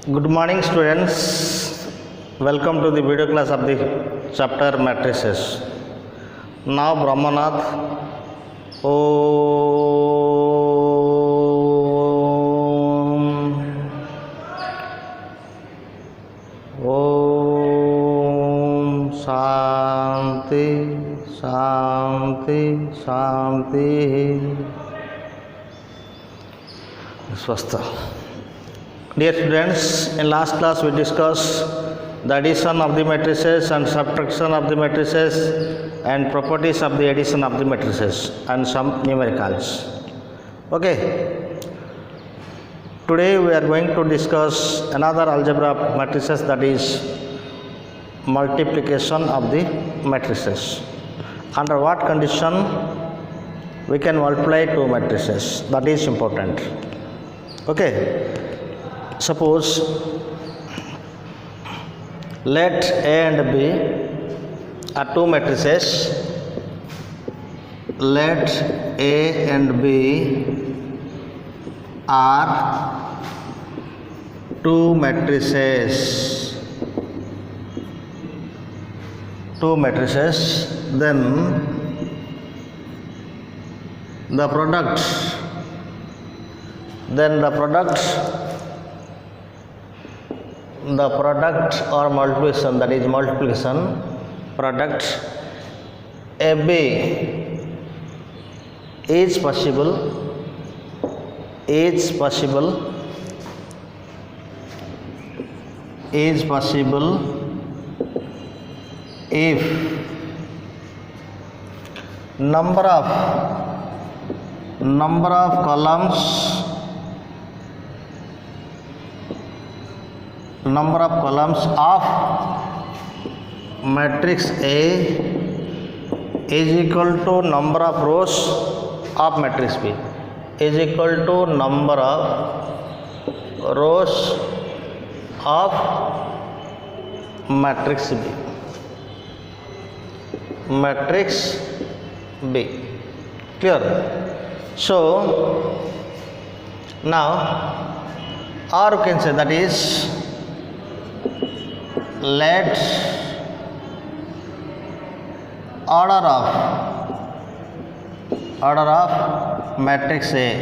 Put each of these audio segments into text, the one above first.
Good morning, students. Welcome to the video class of the chapter matrices. Now, Brahmanath. Om Shanti Shanti Shanti Swastha. Dear students, in last class we discussed the addition of the matrices and subtraction of the matrices and properties of the addition of the matrices and some numericals. Okay. Today we are going to discuss another algebra of matrices, that is multiplication of the matrices. Under what condition we can multiply two matrices? That is important. Okay. Suppose let A and B are two matrices. Let A and B are two matrices. Then the product or multiplication, that is multiplication product AB is possible if number of columns of matrix A is equal to number of rows of matrix B is equal to number of rows of matrix B. Clear? So now, or you can say, that is, let order of matrix A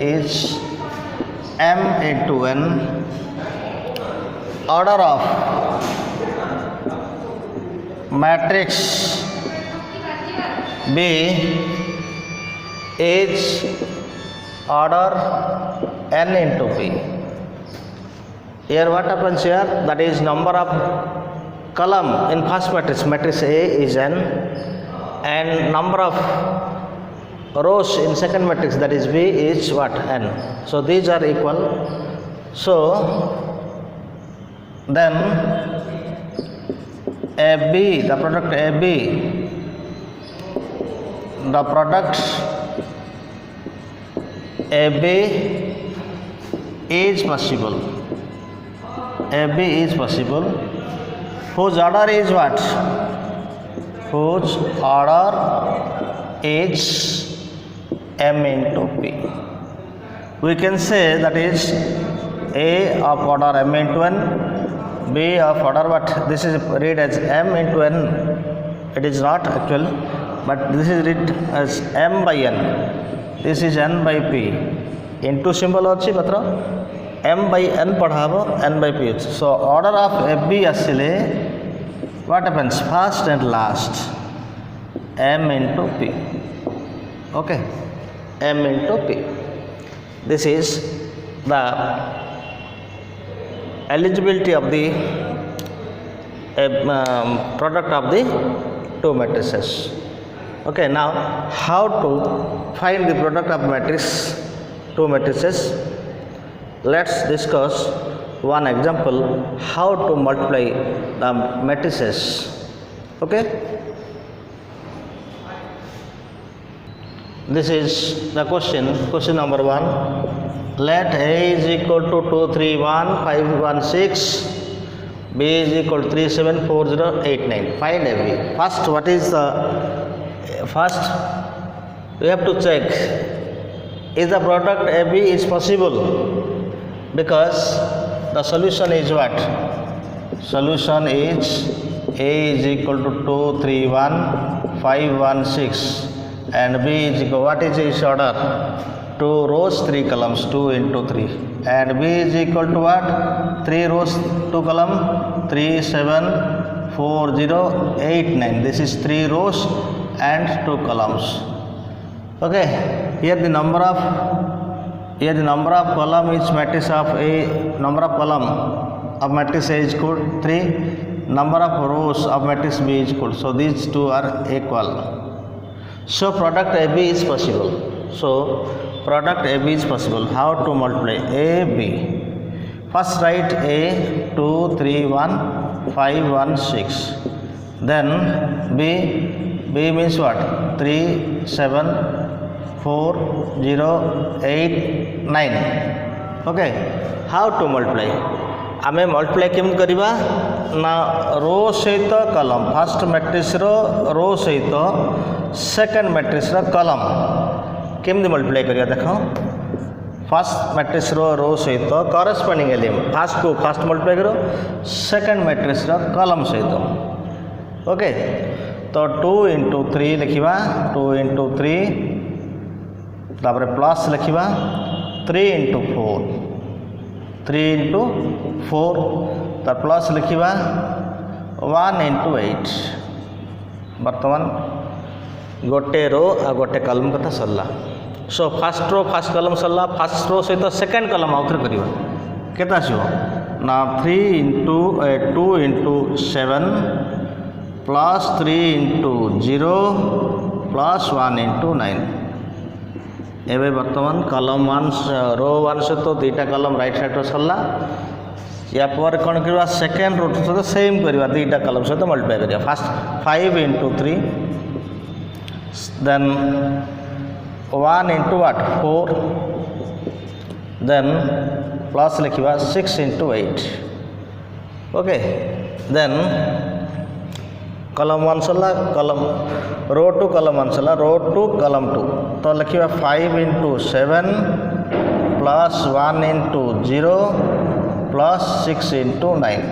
is m into n. Order of matrix B is order n into P. Here what happens here? That is number of column in first matrix A is n, and number of rows in second matrix, that is B, is what? N. So these are equal. So then AB, the product AB is possible. Whose order is what? Whose order is m into P. We can say that is A of order m into n, B of order what? This is read as m into n. It is not actual, but this is read as m by n. This is n by P. Into symbol ଅଛି ମାତ୍ର m by n ପଢ଼ାବ n by p ଅଛି. So order of FB ଆସିଲେ what happens? First and last m into P. Okay, m into P. This is the eligibility of the product of the two matrices. Okay, now how to find the product of two matrices? Let's discuss one example how to multiply the matrices. Okay, this is the question number 1. Let A is equal to 2 3 1 5 1 6, B is equal to 3 7 4 0 8 9. Find AB. First, we have to check is the product AB is possible because the solution is what? Solution is A is equal to 2 3 1 5 1 6 and B is equal, what is its order? 2 rows 3 columns, 2 into 3, and B is equal to what? 3 rows 2 column, 3 7 4 0 8 9. This is 3 rows and 2 columns. Okay, here the number of column is matrix of A, number of column of matrix A is equal 3, number of rows of matrix B is equal, so these two are equal. So product AB is possible. So product AB is possible. How to multiply AB? First write A 2 3 1 5 1 6. Then B means what? 3 7 4 0 8 9. Okay. How to multiply? आमे multiply केमती करवा ना रो सहित कलम, first matrix रो सहित second matrix कलम केमती multiply करिया देख। फर्स्ट मैट्रिक्स रो सहित करस्पॉन्डिंग एलिमेंट फर्स्ट को फर्स्ट मल्टीप्लाई करो सेकंड मैट्रिक्स कलम सहित। ओके, तो 2 into 3 लिखा, 2 into 3 तापर प्लस लिखा 3 into 4, 3 into 4 तार प्लस लिखा 1 into 8। बर्तमान गोटे रो आ गोटे कलम कथा सरला। सो फर्स्ट रो फर्स्ट कलम सरला, फर्स्ट रो सहित सेकंड कलम आउथरे करवा केता आसीबो ना 3 into 2 into 7 plus 3 into 0 plus 1 into 9। एवं बर्तमान कलम 1 रो 1 सहित दुईटा कलम राइट साइड सरला। या पर कौन करवा सेकेंड रो सहित सेम करवा दुईटा कलम सहित मल्टीप्लाई करिया। First 5 into 3 then 1 into what 4 then plus लिखा 6 into 8। ओके, देन कलम 1 सरला, कलम रो 2 कलम 1 सरला, रो 2 कलम 2 तो लिखा 5 into 7 plus 1 into 0 plus 6 into 9।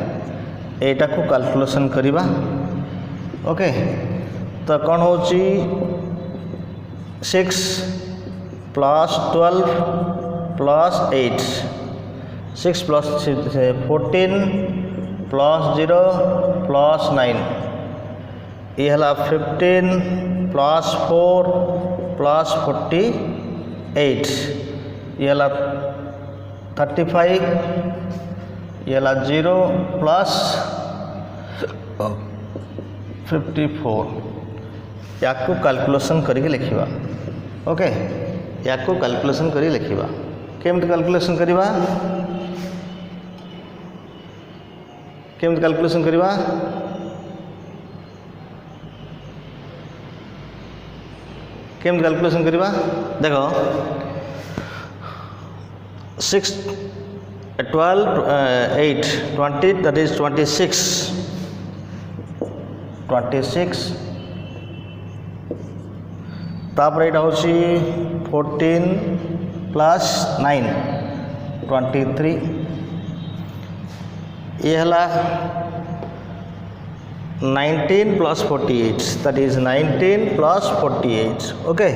एटा को कैलकुलेशन करिबा। ओके, तो कौन हो 6 plus 12 plus 8, 6 plus 14 plus 0 plus 9, ये है 15 प्लस 4 प्लस 48, ये है 35, ये है 0 प्लस 54। या कैलकुलेशन करके लिखा। ओके, या कैलकुलेशन करी लिखा। केमती कैलकुलेशन करवा, केमती कैलकुलेशन करवा? केमती कैलकुलेशन करवा देखो 6 12 8 20 that is 26 तापर यहाँ हूँ 14 प्लस 9 23, ये है 19 plus 48 that is 19 plus 48। Okay,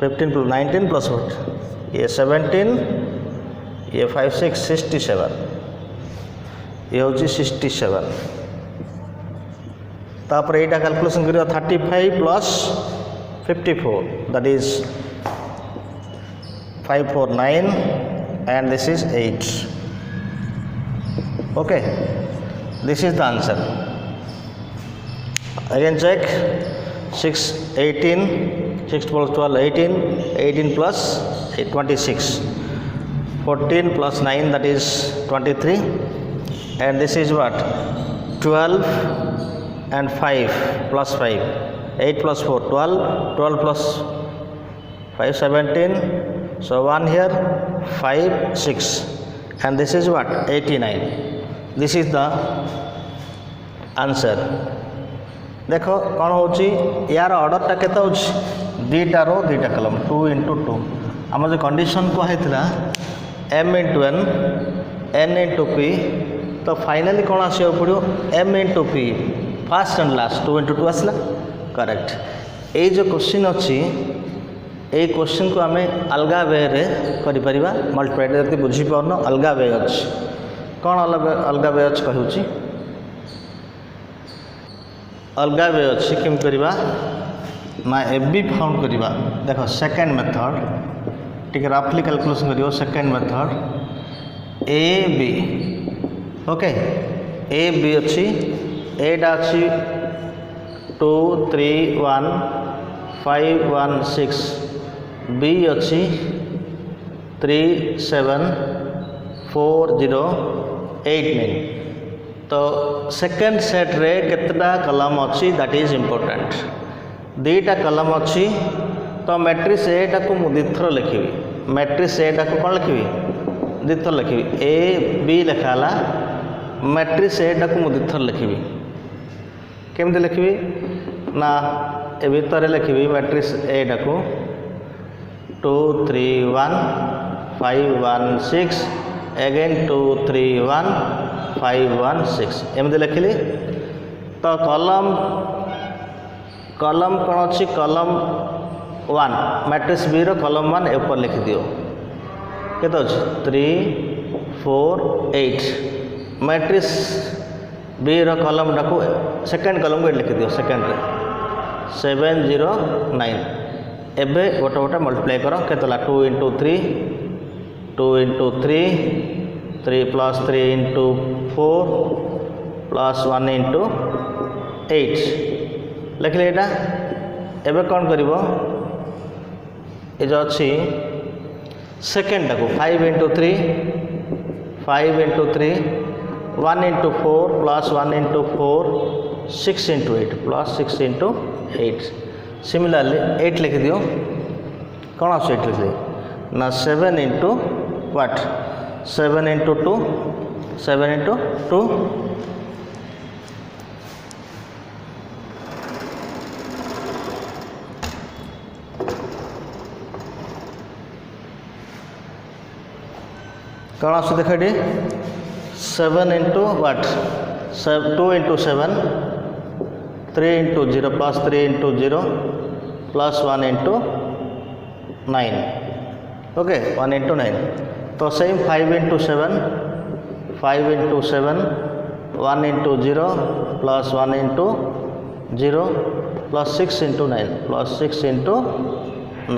15 plus 19 plus 40, ये 17, ये 5 6 67, ये हूँ 67। तापर यहाँ कैलकुलेशन करिया 35 plus 54 that is 549 and this is 8। okay, this is the answer. Again check 6 18, 6 plus 12 18, 18 plus 8 26, 14 plus 9 that is 23, and this is what 12 and 5 plus 5, 8 plus 4 12, 12 plus 5 17, so 1 here 5 6, and this is what 89. This is the answer. देखो कौन हो यार order टा केता हो 2टा रो 2टा कलम 2 into 2 आम जो condition कहला m into n into p तो फाइनाली कौन आसो पड़ो m into p fast and last 2 into 2 आसला करेक्ट। ये जो क्वेश्चन अच्छी ये क्वेश्चन को आम अलग वे कर मल्टीप्लाई जब बुझीपार अलग वे अच्छी कौन अलग वे अच्छी कहूँ अलग वे अच्छी केम करवा ना ए बी फाउंड करवा देख सेकेंड मेथड टी रफली कैलकुलेशन कर second method A B okay A B अच्छी एटा अच्छी 2 3 1 5 1 6 बी अच्छी 3 7 4 0 8 9 तो सेकेंड सेट रे केतटा कलम अच्छी दैट इज इम्पोर्टेंट दीटा कलम अच्छी तो मैट्रिक्स एटा को मुझे दिथर लिखी मैट्रिक्स एटा को कौन लिखी दिथर लिखी ए बी लिखाला मैट्रिक्स एटा को मुझे दिथर लिखी केमती लिखी ना ए भितर लिखी मैट्रिक्स एटा को 2 3 1 5 1 6 अगेन 2 3 1 5 1 6 एमती लिखिली तो कलम कलम कौन अच्छी कलम 1 मैट्रिक्स बी रो कलम 1 ऊपर लिखि दियो केते अच्छी 3 4 8 मैट्रिक्स बी रो कलम डाको सेकेंड कलम को लिखि दियो सेकेंड रे 7 0 9 एबे गोटे गोटे मल्टीप्लाई कर केतला 2 into 3 2 into 3 3 plus 3 into 4 plus 1 into 8 लिखले एटा एबे कौन करिवो ए जो अच्छी सेकेंड टाको 5 into 3 5 into 3 1 into 4 plus 1 into 4 6 into 8 plus 6 into 8 similarly 8 लिख दियो कौन आस 8 लिख दियो ना 7 इंटू व्हाट 7 इंटू 2 7 इंटू 2 कौन आस देख 7 into what 2 into 7 3 into 0 plus 3 into 0 plus 1 into 9 okay 1 into 9 तो same 5 into 7 5 into 7 1 into 0 plus 1 into 0 plus 6 into 9 plus 6 into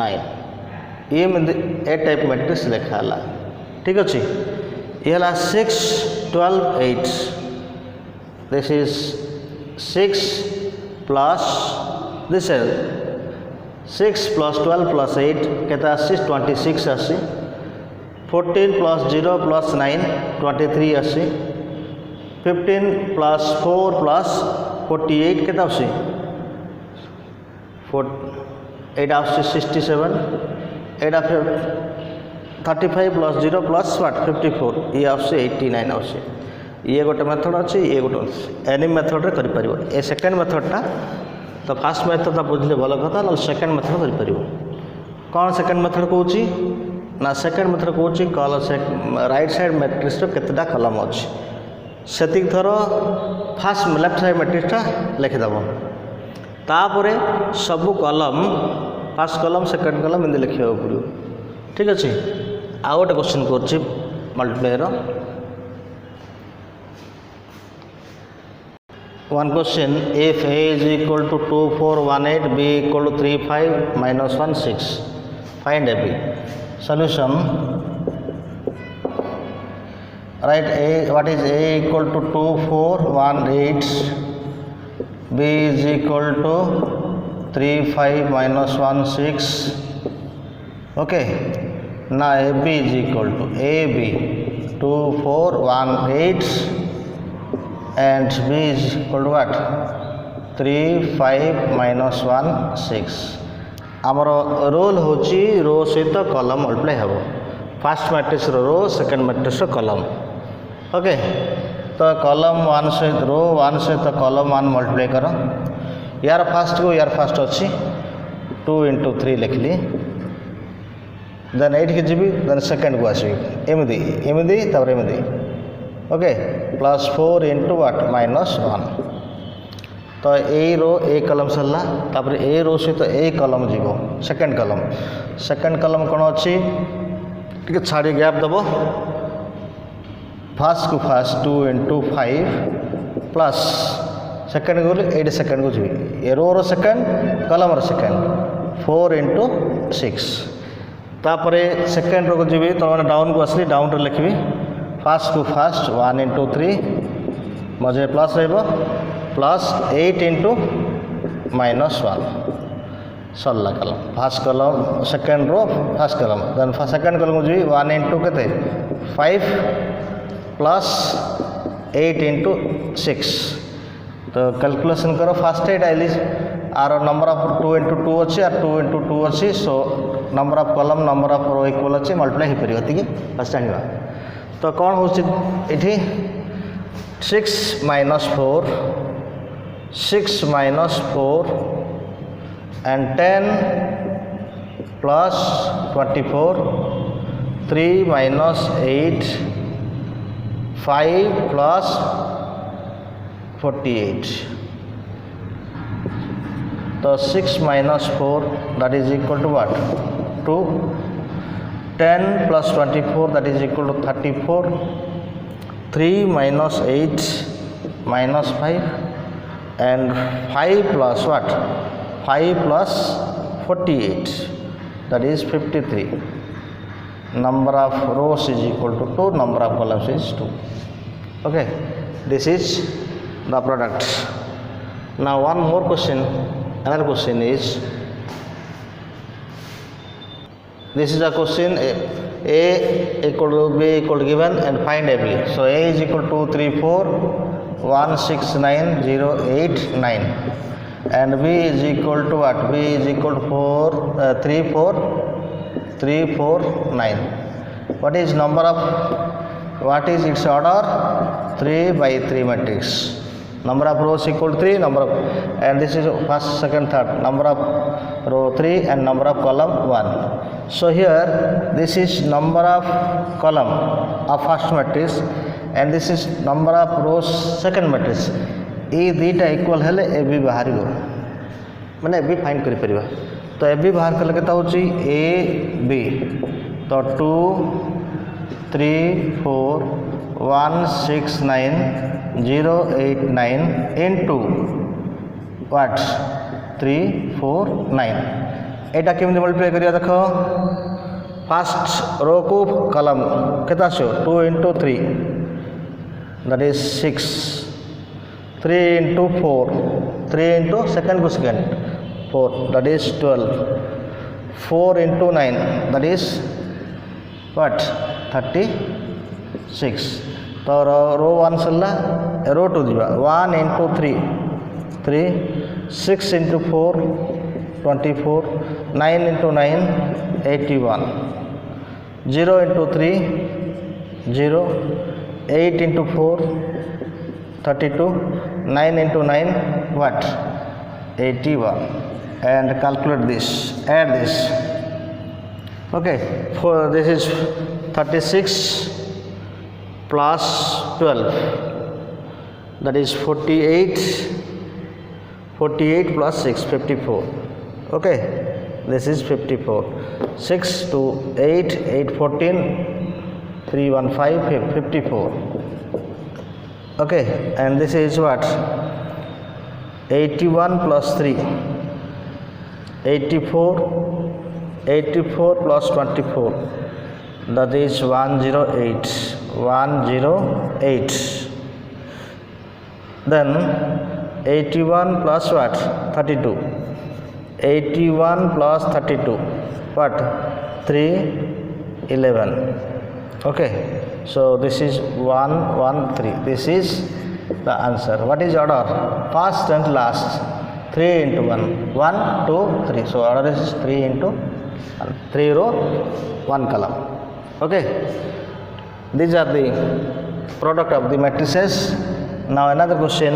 9 ये ए टाइप मैट्रिक्स लिखाला ठीक अच्छे ये 6 12 8 this is 6 plus this 6 plus 12 plus 8 केता आसी 26 आसी 14 plus 0 plus 9 23 आसी 15 प्लस 4 प्लस 48 केता आसी 8 आसी 67 8 35 प्लस 0 प्लस व्हाट 54 ये आसे 89 आसे ये गोटे मेथड अच्छी ये गोटे एनी मेथड रे करि परिबो ए सेकंड मेथडटा तो फास्ट मेथड ता बुझले भल कथा न सेकंड मेथड करि परिबो कौन सेकंड मेथड कहूची ना सेकंड मेथड कहूची कल राइट साइड मैट्रिक्स रो केतटा कलम अछि सेतिक थर फास्ट लेफ्ट साइड मैट्रिक्सटा लिखि दबो तापरे सब कलम फास्ट कलम सेकंड कलम एंद लिखियो पड़ो ठीक अच्छे आउ गोटे क्वेश्चन कर multiplier one question if A is equal to 2 4 1 8 B equal to 3 5 minus 1 6 find A B solution right A what is A equal to 2 4 1 8 B is equal to 3 5 minus 1 6 okay ना A B is equal to A B 2 4 1 8 and b is equal to what 3 5 minus 1 6 आमर role होची रो सहित column multiply हम first matrix row second matrix column okay तो column 1 सहित रो 1 सहित कलम 1 multiply कर यार फास्ट को यार फास्ट अच्छी 2 into 3 लिखली देन 8 के जीबी देन सेकंड को आसबी एमदी एमदी तापर एमदी ओके प्लस 4 इंटू व्हाट -1 तो ए रो ए कलम सरला तापर ए रो सहित ए कलम जीव सेकंड कलम कौन अच्छी टे छाड़ी गैप दब फास्ट को फास्ट 2 इंटू 5 प्लस सेकंड को 8 सेकंड को जी ए रो सेकंड कलम सेकंड 4 इंटू 6 तापर सेकंड रो को जी तो मैंने डाउन को आसली डाउन रे लिखी फास्ट को फास्ट 1 इंटू 3 मजे प्लस रहा प्लस 8 इंटू -1 सरला कलम फास्ट कलम सेकंड रो फास्ट कलम देन सेकंड कलम को जी 1 इंटू के 5 प्लस 8 इंटू 6 तो कैलकुलेशन करो फास्ट 8 आइली आर नंबर ऑफ 2 इंटू 2 अच्छी आर 2 इंटू 2 अच्छी सो नंबर ऑफ कलम नंबर ऑफ रो इक्वल अच्छी मल्टीप्लाई हो पार ये फास्ट आने तो कौन हो 6 minus 4 and 10 plus 24 3 minus 8 5 plus 48 so 6 minus 4 that is equal to what 2 10 plus 24 that is equal to 34 3 minus 8 minus 5 and 5 plus what 5 plus 48 that is 53 number of rows is equal to 2 number of columns is 2 okay this is the product now one more question another question is this is a question a equal to b equal to given and find ab so a is equal to 2 3 4 1 6 9 0 8 9 and b is equal to what b is equal to 3 4 9 what is number of what is its order 3 by 3 matrix number of rows equal to 3 number of and this is first second third number of row 3 and number of column 1 so here this is number of column of first matrix and this is number of rows second matrix ये दुईटा equal हेले A B बाहर मैंने A B find कर परिबा तो A B बाहर कले केता होची ए बी तो 2 3 4 1 6 9 0 8 9 into what 3 4 9 एटा केमि मल्टीप्लाई करिया देखो फर्स्ट रो को कलम केता छो 2 into 3 that is 6 3 into 4 3 into second को second 4 that is 12 4 into 9 that is what 36 तो रो 1 सरला रो 2 जीवा 1 into 3 6 into 4 24 9 into 9 81 0 into 3 0 8 into 4 32 9 into 9 what 81 and calculate this add this okay for this is 36 plus 12 that is 48 plus 6 54 okay this is 54 6 to 8 8 14 3 1 5 54 okay and this is what 81 plus 3 84 plus 24 that is 108 then 81 plus what 32 81 plus 32 what 311 okay so this is 113 this is the answer what is order first and last 3 into 1 1 2 3 so order is 3 into 1 3 row 1 column okay these are the product of the matrices now another question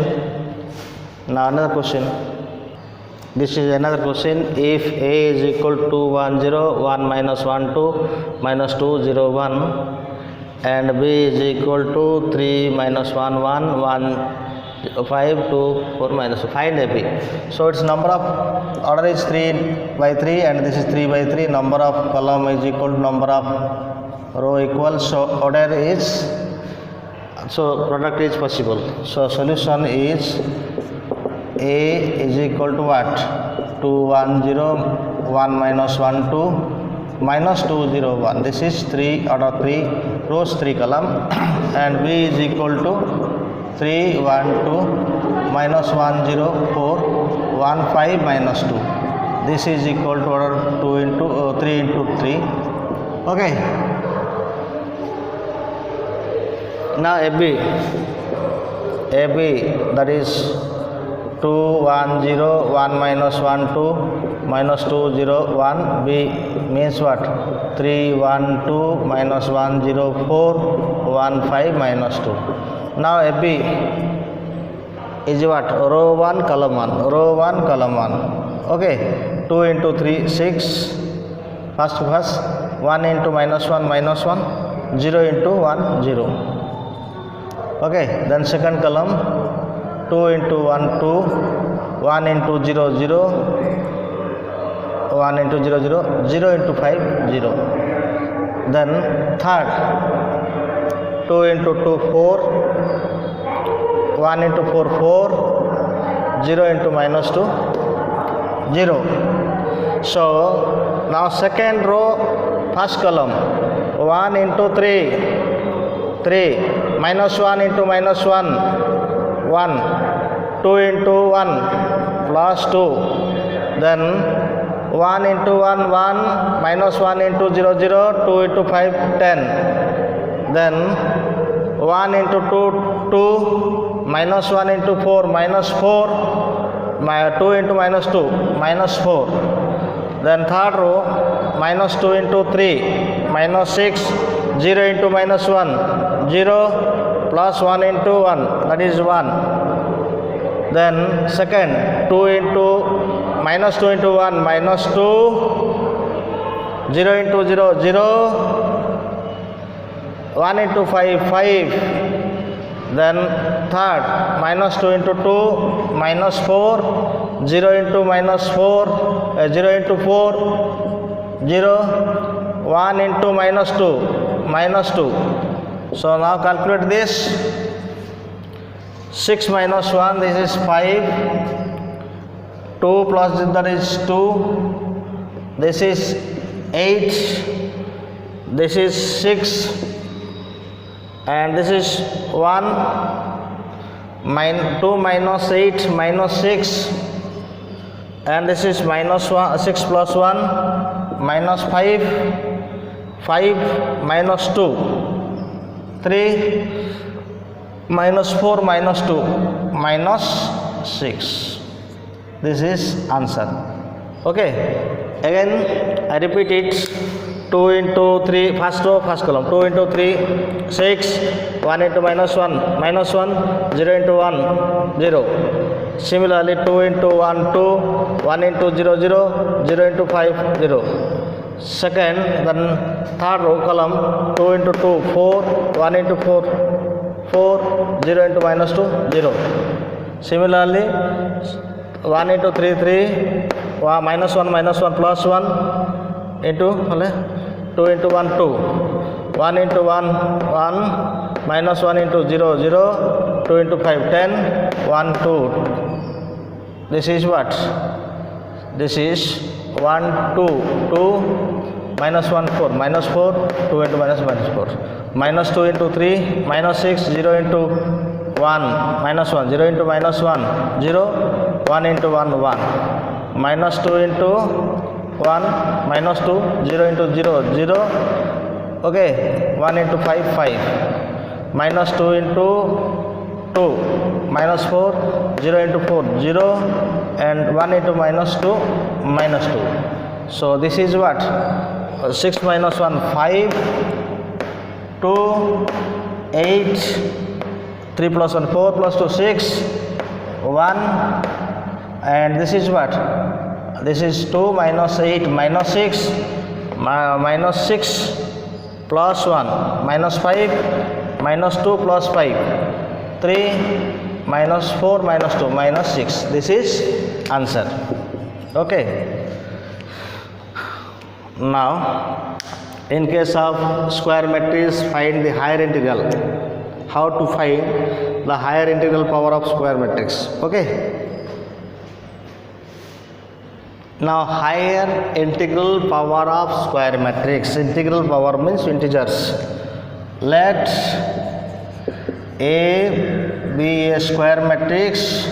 This is another question. If A is equal to 1 0 1 minus 1 2 minus 2 0 1 and B is equal to 3 minus 1 1 1 5 2 4 minus 2. Find AB. So its number of order is 3 by 3 and this is 3 by 3. Number of column is equal to number of row equal. So order is, so product is possible. So solution is A is equal to what? 2 1 0 1 minus 1 2 minus 2 0 1. This is 3 order 3 rows 3 column and B is equal to 3 1 2 minus 1 0 4 1 5 minus 2. This is equal to order 2 into 3 into 3. Okay. Now AB that is 2 1 0 1 minus 1 2 minus 2 0 1. B means what? 3 1 2 minus 1 0 4 1 5 minus 2. Now AB is what? Row 1 column 1, row 1 column 1. Okay. 2 into 3 6. First 1 into minus 1 minus 1 0 into 1 0. Okay. Then second column 2 into 1 2 1 into 0 0 1 into 0 0 0 into 5 0. Then third 2 into 2 4 1 into 4 4 0 into minus 2 0. So now second row first column 1 into 3 3 minus 1 into minus 1 1 2 into 1 plus 2. Then 1 into 1 1 minus 1 into 0 0 2 into 5 10. Then 1 into 2 2 minus 1 into 4 minus 4 2 into minus 2 minus 4. Then third row minus 2 into 3 minus 6 0 into minus 1 0 plus 1 into 1 that is 1. Then second 2 into minus 2 into 1 minus 2 0 into 0 0 1 into 5 5. Then third minus 2 into 2 minus 4 0 into minus 4 0 into 4 0 1 into minus 2 minus 2. So now calculate this. 6 minus 1 this is 5 2 plus that is 2 this is 8 this is 6 and this is 1 2 minus 8 minus 6 and this is minus 1 6 plus 1 minus 5 5 minus 2 3 minus 4 minus 2 minus 6. This is answer. Okay. Again I repeat it. 2 into 3 first row first column 2 into 3 6 1 into minus 1 minus 1 0 into 1 0. Similarly 2 into 1 2 1 into 0 0 0 into 5 0. Second then third row column 2 into 2 4 1 into 4 4 0 into minus 2 0. Similarly 1 into 3 3 minus 1 plus 1 into 2 into 1 2 1 into 1 1 minus 1 into 0 0 2 into 5 10 1 2. This is what? This is 1 2 2 minus 1 4 minus 4 2 into minus 4 minus 2 into 3 minus 6 0 into 1 minus 1 0 into minus 1 0 1 into 1 1 minus 2 into 1 minus 2 0 into 0 0. Okay. 1 into 5 5 minus 2 into 2 minus 4 0 into 4 0 and 1 into minus 2 minus 2. So this is what? 6 minus 1 5 2 8 3 plus 1 4 plus 2 6 1 and this is what? This is 2 minus 8 minus 6 minus 6 plus 1 minus 5 minus 2 plus 5 3 minus 4 minus 2 minus 6. This is answer. Okay. Now in case of square matrix, find the higher integral. How to find the higher integral power of square matrix? Okay. Now higher integral power of square matrix. Integral power means integers. Let A be a square matrix,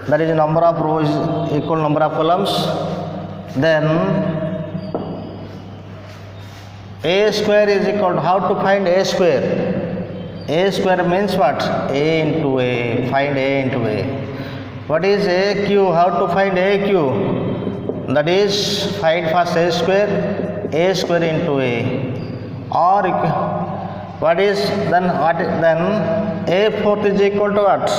that is number of rows equal number of columns. Then A square is equal to, how to find A square? A square means what? A into A. Find A into A. What is AQ? How to find AQ? That is, find first A square into A. Or what is then? Then A fourth is equal to what?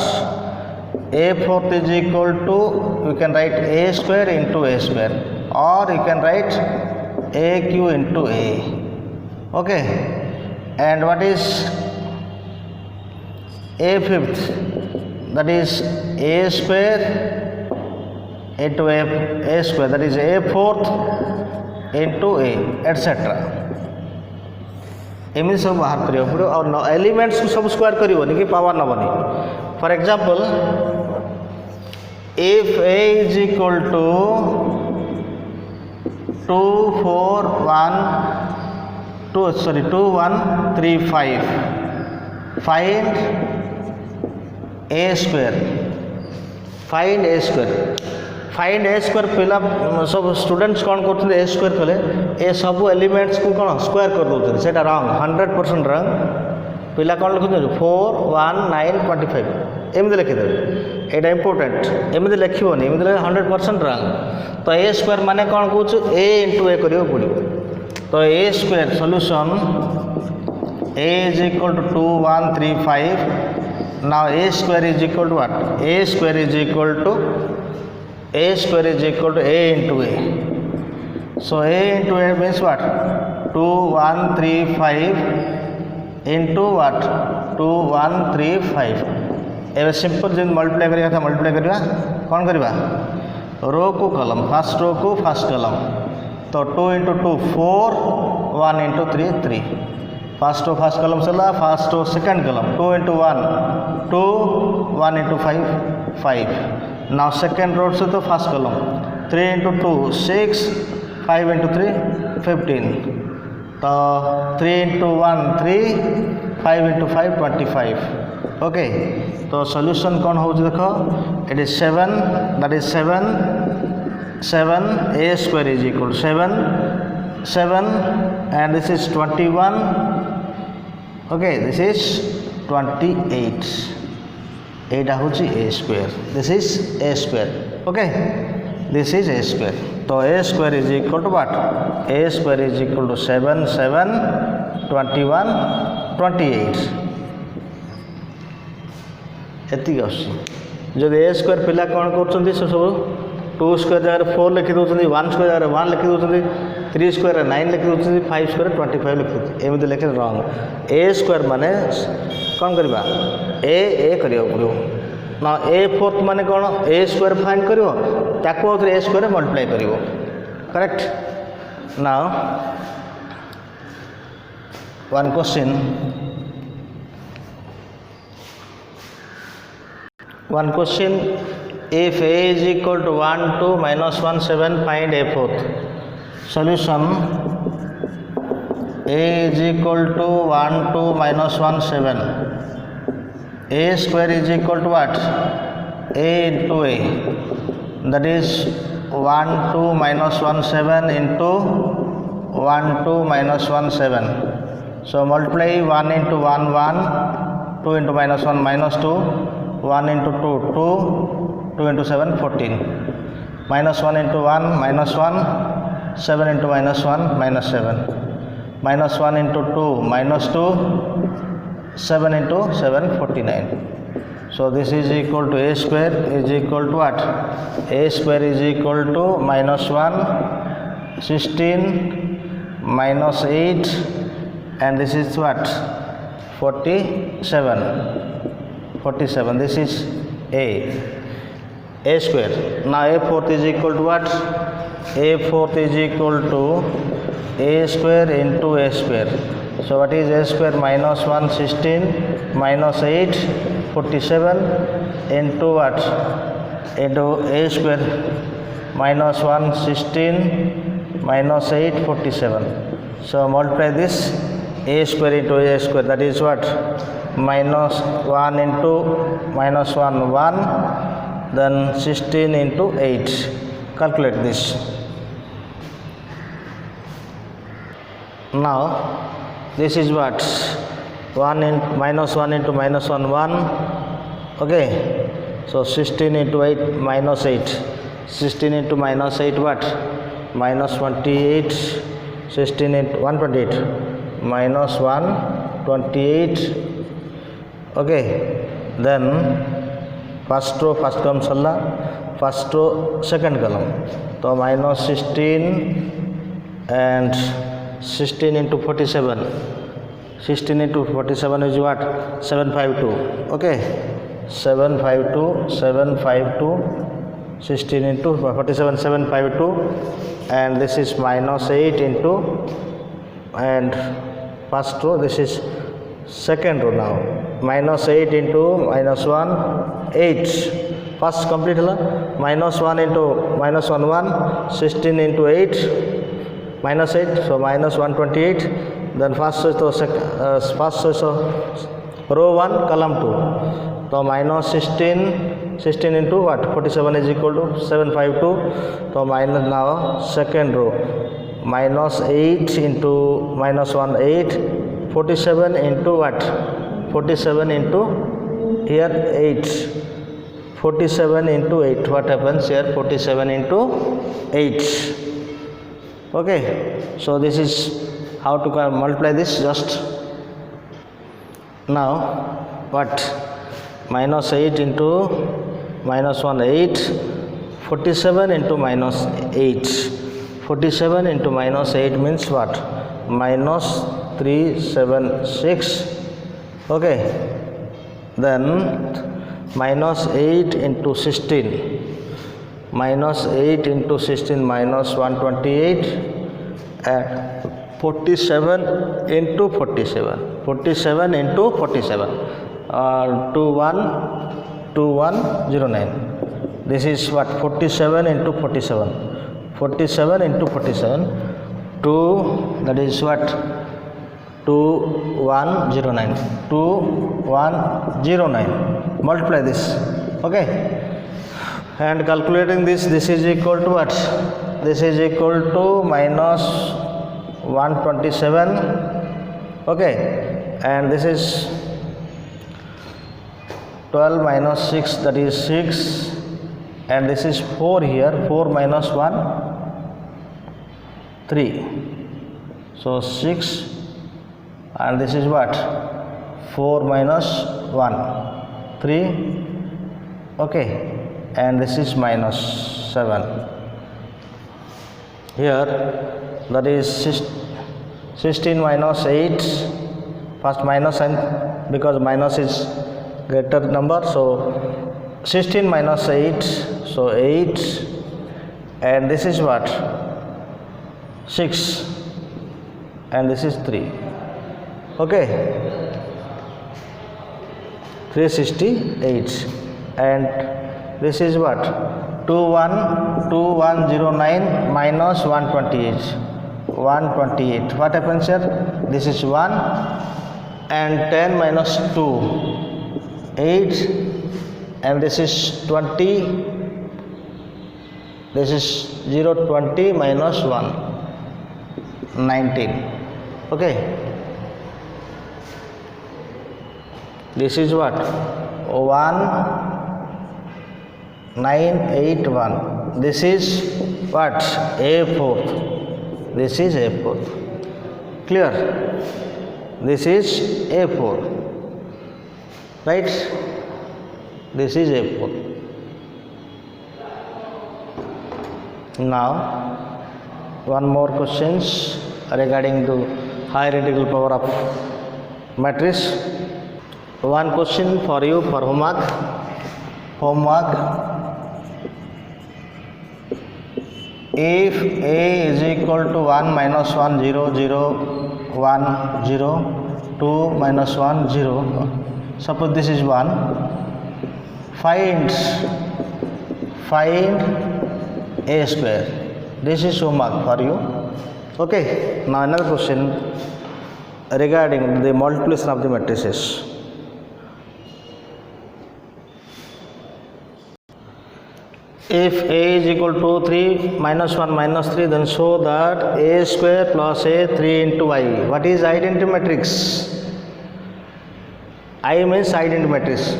A fourth is equal to, you can write A square into A square, or you can write AQ into A. Okay. And what is A fifth? That is A square into A square, that is A fourth into A, etc. एमती सब बाहर करियो पड़ो और elements को सब square करियोनी कि पावर नबनी. For example if A is equal to 2 4 1 2 1 3 5, find A square. Find A square. Find A square पिला सब स्टूडेंट्स कौन करते ए स्क्वायर कले ए सब एलिमेंट्स को कौन स्क्वायर कर दौर से रंग 100% रंग पिला कौन लिखुं 4 1 9 25 एमती लिखिदेवे यहाँ इंपोर्टेंट एमती लिखोनी एमती 100% रंग तो ए स्क्वायर माने कौन कौन ए इंटू ए करियो पड़ो तो A square solution A is equal to 2 1 3 5. Now A square is equal to what? A square is equal to A square is equal to A into A. So A into A means what? 2 1 3 5 into what? 2 1 3 5. एवं simple जिन multiply करिया था multiply करिया कौन करिया रो को column first row को first column तो 2 into 2 4 1 into 3 3 first row first column चला first row second column 2 into 1 2 1 into 5 5. Now second row से तो फर्स्ट कॉलम 3 into 2 6 5 into 3 15 तो 3 into 1 3 5 into 5 25. ओके तो सॉल्यूशन कौन हो देखो it is 7 that is 7 A square is equal to 7 and this is 21. Okay, this is 28. एटा हूँ A square. This is A square. Okay, this is A square. तो A square is equal to what? A square is equal to 7 7 21 28. एति जब A square पिला कौन कर सब 2 square जगह 4 लिखी दौरान 1 स्क्वायर जगह 1 लिखी दौरान 3 स्क्वायर 9 लिखी दौरान 5 स्क्वायर 25 लिखी दौरान एमती लिखे रंग. A square माने कौन करवा ए करियो पड़ो ना ए फोर्थ माने कौन ए स्क्वायर फाइंड करियो ताको ए स्क्वायर मल्टीप्लाई करियो. Correct. Now one question if A is equal to 1 2 minus 1 7 find A fourth. Solution A is equal to 1 2 minus 1 7. A square is equal to what? A into A, that is 1 2 minus 1 7 into 1 2 minus 1 7. So multiply 1 into 1 1, 2 into minus 1 minus 2, 1 into 2 2, 2 into 7 14, minus 1 into 1 minus 1, 7 into minus 1 minus 7, minus 1 into 2 minus 2, 7 into 7 49. So this is equal to a square is equal to what? A square is equal to minus 1, 16 minus 8, and this is what? 47. This is a square. Now a fourth is equal to what? A fourth is equal to a square into a square. So what is a square? Minus 1, 16 minus 8, 47 into what? Into a square. Minus 1, 16 minus 8, 47. So multiply this a square into a square, that is what? Minus 1 into minus 1, 1, then 16 into 8. Calculate this. Now this is what? 1 in minus 1 into minus 1, 1. Okay, so 16 into 8 minus 8. 16 into minus 8 what? Minus 28. 16 into 128 minus 128. Okay, then first row first column salla, first row second column. So minus 16 and 16 into 47. 16 into 47 is what? 752. Okay, 752. 16 into 47, 752, and this is minus 8 into, and first row, this is second row. Now minus 8 into minus 1, 8. First complete minus 1 into minus 1, 1. 16 into 8 minus 8, so minus 128. Then first is row 1 column 2. So minus 16 into what? 47 is equal to 752. So minus, now second row, minus 8 into minus 1, 8. 47 into what? 47 into here 8. 47 into 8. What happens here? 47 into 8. Okay, so this is how to multiply this. Just now what? Minus 8 into minus 1, 8. 47 into minus 8. 47 into minus 8 means what? Minus 376. Okay, then minus 8 into 16. Minus 8 into 16 minus 128, and 47 into 47. 47 into 47. 2109. This is what? 47 into 47. 47 into 47. 2, that is what? 2109. 2109. Multiply this. Okay. And calculating this, this is equal to what? This is equal to minus 127. Okay. And this is 12 minus 6, that is 6, and this is 4 here. 4 minus 1, 3. So 6, and this is what? 4 minus 1, 3. Okay, and this is minus 7. Here, that is 16 minus 8. First minus, and because minus is greater number, so 16 minus 8, so 8, and this is what? 6, and this is 3. Okay, 368, and this is what? 2109 minus 128. 128. What happens here? This is 1, and 10 minus 2, 8, and this is 20. This is 0, 20 minus 1, 19. Okay, this is what? 1981. This is what? A4. This is A4. Clear? This is A4. Right? This is A4. Now, one more questions regarding the higher integral power of matrix. One question for you for homework. If A is equal to 1 minus 1 0 0 1 0 2 minus 1 0, suppose this is 1, find A square. This is homework for you. Okay, now another question regarding the multiplication of the matrices. If A is equal to 3 minus 1 minus 3, then show that A square plus A 3 into I. What is identity matrix? I means identity matrix.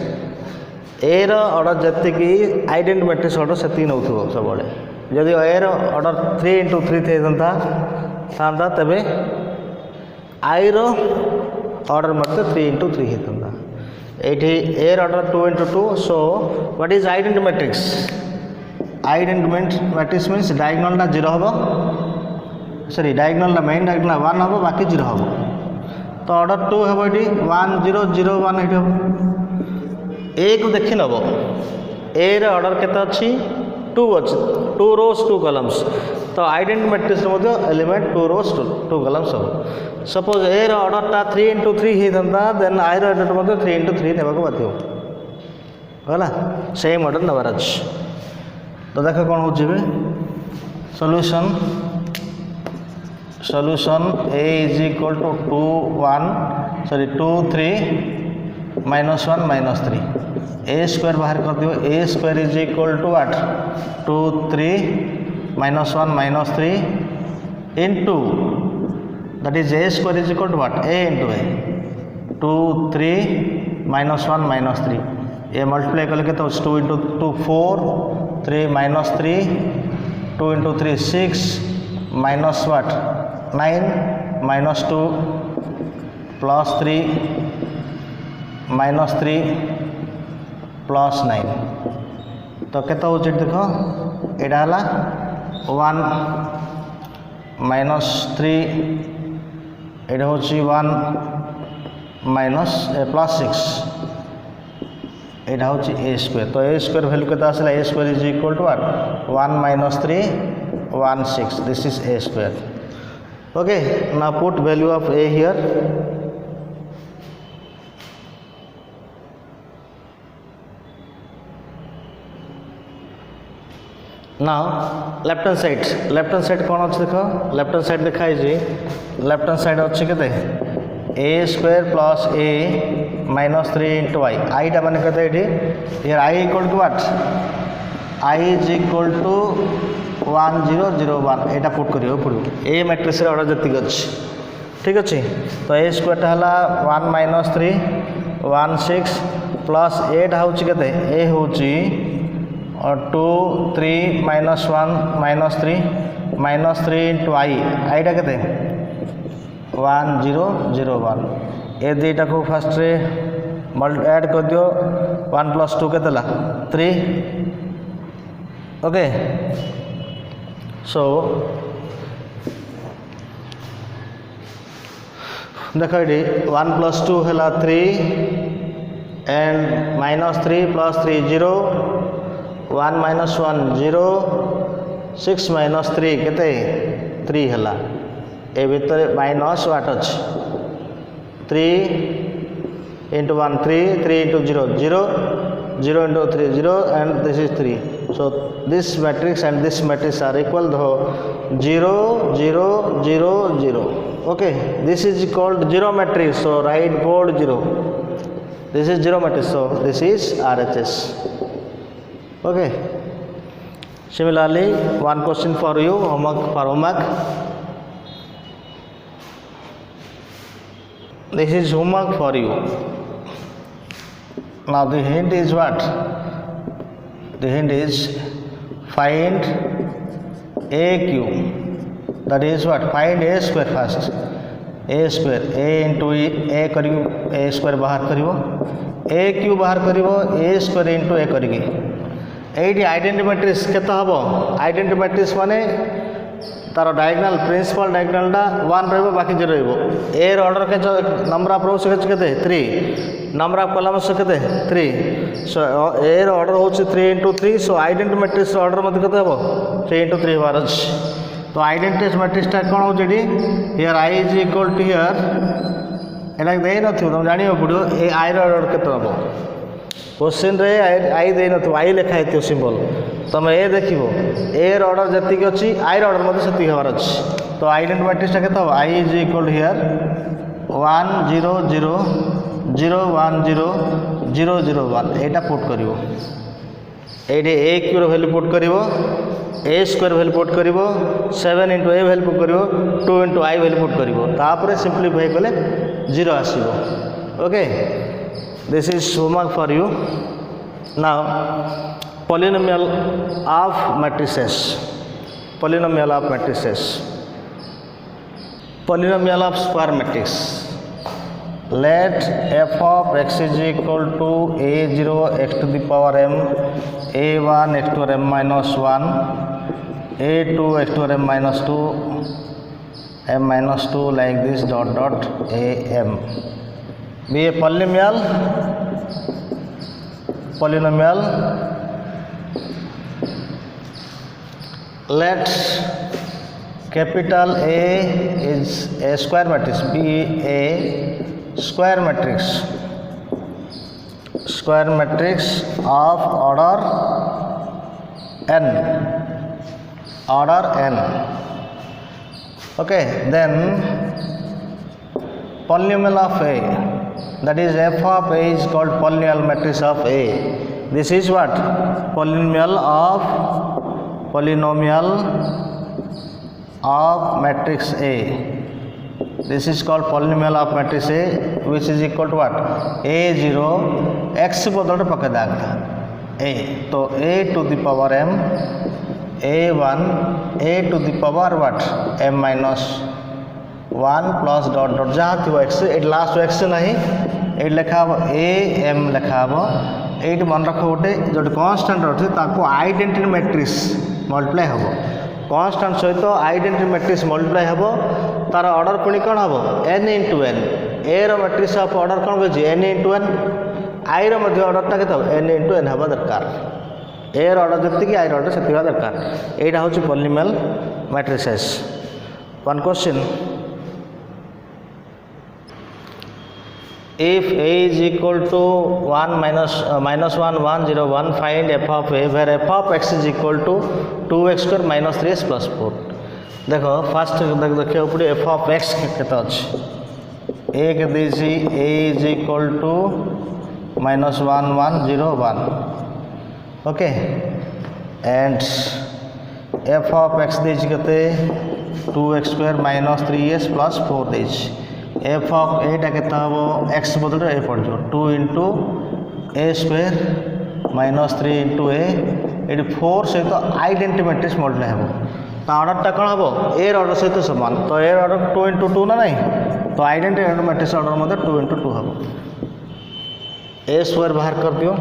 A ର order ଯେତିକି identity matrix order ସେତିକି ନେଉଥିବ ସବୁବେଳେ। ଯଦି A ର order 3 into 3 ଥାନ୍ତା ତେବେ I ର order ମଧ୍ୟ 3 into 3 ହେଇଥାନ୍ତା। ଏଇଠି A ର order 2 into 2, so what is identity matrix? Identity matrix means diagonalଟା 0 ହେବ, ସରି ଡାଇଗୋନାଲଟା ମେନ୍ ଡାଇଗୋନାଲ 1 ହେବ, ବାକି 0 ହେବ। ତ ଅର୍ଡ଼ର 2 ହେବ ଏଠି 1 0 0 1 ଏଠି ହେବ। A को देखी नब A रे ऑर्डर केते अछि 2 अछि 2 रोज 2 कॉलम्स। तो आइडेंटिटी मैट्रिक्स रे एलिमेंट 2 रोज 2 कॉलम्स हो। सपोज A रे ऑर्डर ता 3 into 3 हे दंदा, देन I रे ऑर्डर मध्ये 3 into 3 नेबा को बाध्य होला, सेम ऑर्डर नबर अछि। तो देखो कोन हो जिवे solution A is equal to 2 3 minus 1 minus 3, A square बाहर कर दियो। A square is equal to what? 2 3 minus 1 minus 3 into, that is A square is equal to what? A into A, 2 3 minus 1 minus 3, A multiply कले के तो 2 into 2 4 3 minus 3 2 into 3 6 minus what? 9 minus 2 plus 3 minus 3 plus 9। तो केते हो देख एटा हला 1 minus 3, एटा होची 1 minus plus 6, एटा होची A square। तो A square वैल्यू केते आसला? A square is equal to what? 1 minus 3 1 6, this is A square। Okay, now put value of A here. Now left hand side कौन अच्छे देख, लेफ्ट हैंड साइड देखा left hand side अच्छे के A square plus A minus 3 into I, I टा माने कहते हैं here I equal to what? I is equal to 1 0 0 1, एटा पुट करियो पड़ो A मैट्रिक्स रे ऑर्डर जति अछि, ठीक अछि। तो A स्क्वायर टा हला 1 minus 3 1 6 प्लस A टा होछि केते? A होछि 2 3 minus 1 minus 3 minus 3 into I टा केते? 1 0 0 1। ए दुईटा को फर्स्ट रे ऐड कर दियो, 1 plus 2 केते ला 3। ओके, सो देखो ये 1 plus 2 है 3 and minus 3 plus 3 0, 1 minus 1 0, 6 minus 3 केते 3 है। ए भीतर माइनस वाट अच्छे 3 into 1 3 3 into 0 0 0 into 3 0 and this is 3। So this matrix and this matrix are equal, though 0 0 0 0। Okay, this is called zero matrix, so write bold 0. This is zero matrix, so this is RHS। Okay, similarly one question for you, homework। This is homework for you। Now the hint is what? The hint is find AQ, that is what? Find A square first। A square A into A करियो, A square बाहर करियो, ए Q बाहर करिवो ए square into ए करिकी eighty identity matrix केते हबो identity matrix माने तार diagonal principal डायगोनलटा 1 रहबो बाकी 0 रहबो ए र ऑर्डर के नंबर ऑफ रोज केते 3 नंबर ऑफ कॉलम्स केते 3 सो ए र ऑर्डर होची 3 into 3 सो आइडेंटिटी मैट्रिक्स ऑर्डर मते केते हबो 3 into 3 बार अछि तो आइडेंटिटी मैट्रिक्स टा कोन होची डी here i is equal to here एटा दे नथियो तुम जानियो पड़ो ए i र ऑर्डर केते हबो क्वेश्चन रे आई दे नथियो आई लिखा हेतियो सिंबल तुम ए देखिबो ए र ऑर्डर जति के अछि आई र ऑर्डर मते सेति हबार अछि तो आइडेंटिटी मैट्रिक्स टा केते हबो i is equal to here 1 0 0 0 1 0 0 0 1 एटा पुट करिवो एडे a क्यू रो वैल्यू पुट करिवो a स्क्वायर वैल्यू पुट करिवो 7 into a वैल्यू पुट करिवो 2 into i वैल्यू पुट करिवो तापर सिंपलीफाई कले 0 आसीबो okay this is homework for you now polynomial of matrices polynomial of matrices polynomial of square matrix let f of x is equal to a0 x to the power m a1 x to m minus 1 a2 x to m minus 2 m minus 2 like this dot dot am be a polynomial let capital A is a square matrix be a square matrix of order n okay then polynomial of A that is f of A is called polynomial matrix of A this is what polynomial of matrix A this is called polynomial of matrix A which is equal to what a0 x बदल पके दागा a तो a to the power m a1 a to the power what m minus 1 plus dot dot जहाँ थी x ए last x नहीं ए लिखा हो a m लिखा हो एट मन रख गोटे जो कांस्टेंट अच्छे ताको आइडेंटिटी मैट्रिक्स मल्टीप्लाई हम कांस्टेंट सहित आइडेंटिटी मैट्रिक्स मल्टीप्लाई हम तार ऑर्डर पुणी कौन हम n into n ए रो मैट्रिक्स ऑफ ऑर्डर कौन कही n into n आई रो मध्य ऑर्डरटा के n into n हवा दरकार ए रो ऑर्डर जति आई रो ऑर्डर सेति हवा दरकार एटा होची polynomial matrices one question if a is equal to 1 minus 1 1 0 1 find f of a where f of x is equal to 2x square minus 3x plus 4 देखो fast देखिए पड़े f of x केते अछि a के देसी a is equal to minus 1 1 0 1 okay and f of x देछि केते 2x square minus 3x plus 4 देछि एफ ऑफ एटा केता हबो एक्स बदल ए पड़ जो 2 into a square minus 3 into a eighty 4 सहित आइडेंटिटी मैट्रिक्स मल्टीप्लाई हबो ता ऑर्डरटा कोन हबो ए ऑर्डर सहित समान तो ए ऑर्डर 2 into 2 ना नहीं तो आइडेंटिटी मैट्रिक्स ऑर्डर मते 2 into 2 हबो a स्क्वायर बाहर कर दियो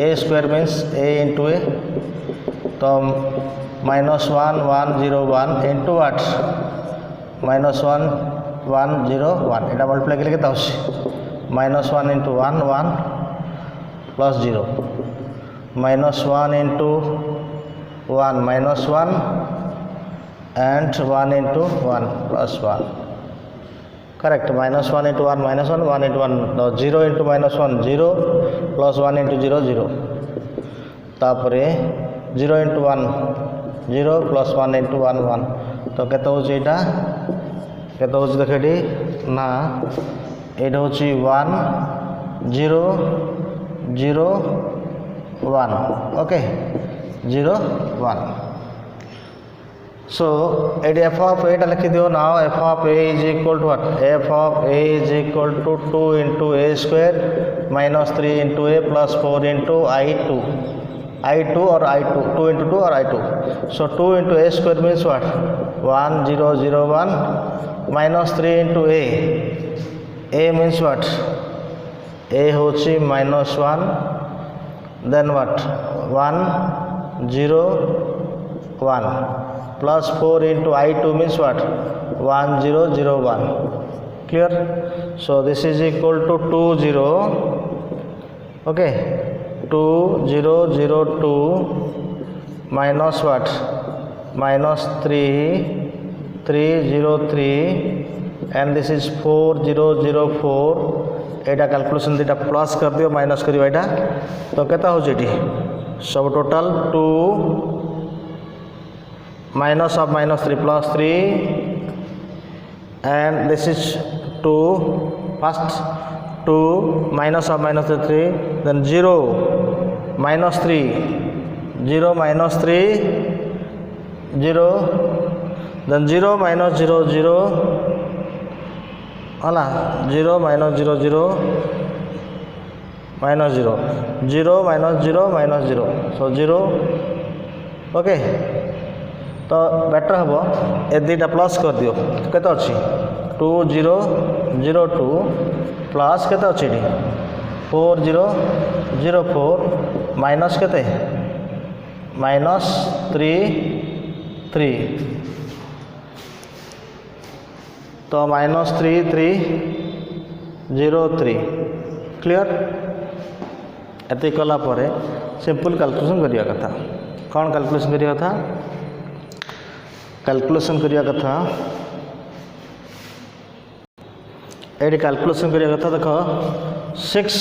a square means a into a तो minus 1 1 0 1 into what minus 1 1 0 1 এটা মল্টিপ্লাই করলে কত আসছে minus 1 into 1 1 plus 0 minus 1 into 1 minus 1 and 1 into 1 plus 1 correct minus 1 into 1 minus 1 1 into 1 no, 0 into minus 1 0 plus 1 into 0 0 तापरे 0 into 1 0 plus 1 into 1 1 तो केते होची एटा केते होची देखडी ना एटा होची 1 0 0 1 ओके 0 1 so एट f of a टा लिखि दियो now f of a is equal to what f of a is equal to 2 into a square minus 3 into a plus 4 into i2 or i2 2 into 2 or i2 so 2 into a square means what 1 0 0 1 minus 3 into a means what ए होची -1 then what 1 0 1 plus 4 into I2 means what 1 0 0 1. Clear? So this is equal to 2 0. Okay, 2 0 0 2 minus what minus 3 3 0 3 and this is 4 0 0 4. Etah calculation दीटा plus कर दियो minus करियो एटा तो केता हो jetty सब total 2 minus of -3 plus 3 and this is 2 first 2 minus of -3 then 0 minus 3 0 minus 3 0 then 0 minus 0 0 hala 0 minus 0 0 minus 0 0 minus 0 minus 0 so 0. Okay, तो better हम ए दुटा plus कर दियो केते अछि 2 0 0 2 प्लस केते अछि 4 0 0 4 माइनस केते माइनस 3 3 तो माइनस 3 3 0 3. क्लियर? एते कला परे सिंपल कैलकुलेशन करिया कथा कौन कैलकुलेशन करिया कथा कैलकुलेशन करिया कथा एडी कैलकुलेशन करिया कथा देखो 6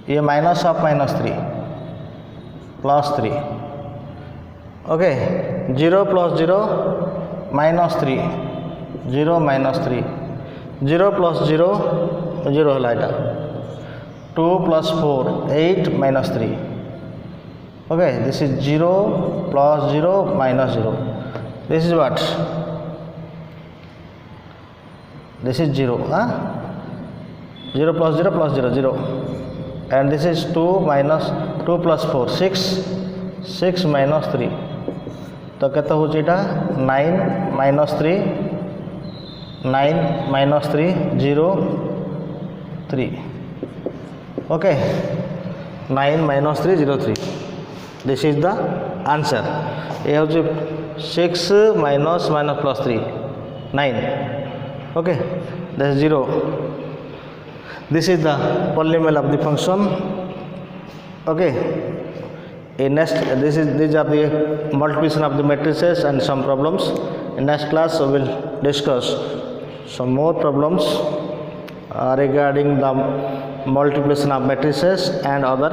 ये minus of -3 plus 3. Okay 0 plus 0 minus 3 0 minus 3 0 plus 0 0 हला एटा 2 plus 4 8 minus 3. Okay, this is 0 plus 0 minus 0. This is what? This is 0. 0 plus 0 plus 0 0. And this is 2 minus 2 plus 4 6 6 minus 3. तो कहता हो जेटा 9 minus 3 9 minus 3 0 3. Okay, 9 minus 3 0 3. This is the answer. ये हो 6 minus minus plus 3 9. Okay, that's 0. This is the polynomial of the function. Okay, in next these are the multiplication of the matrices and some problems. In next class we will discuss some more problems regarding the multiplication of matrices and other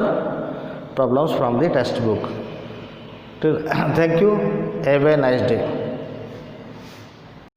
problems from the textbook. Thank you. Have a nice day.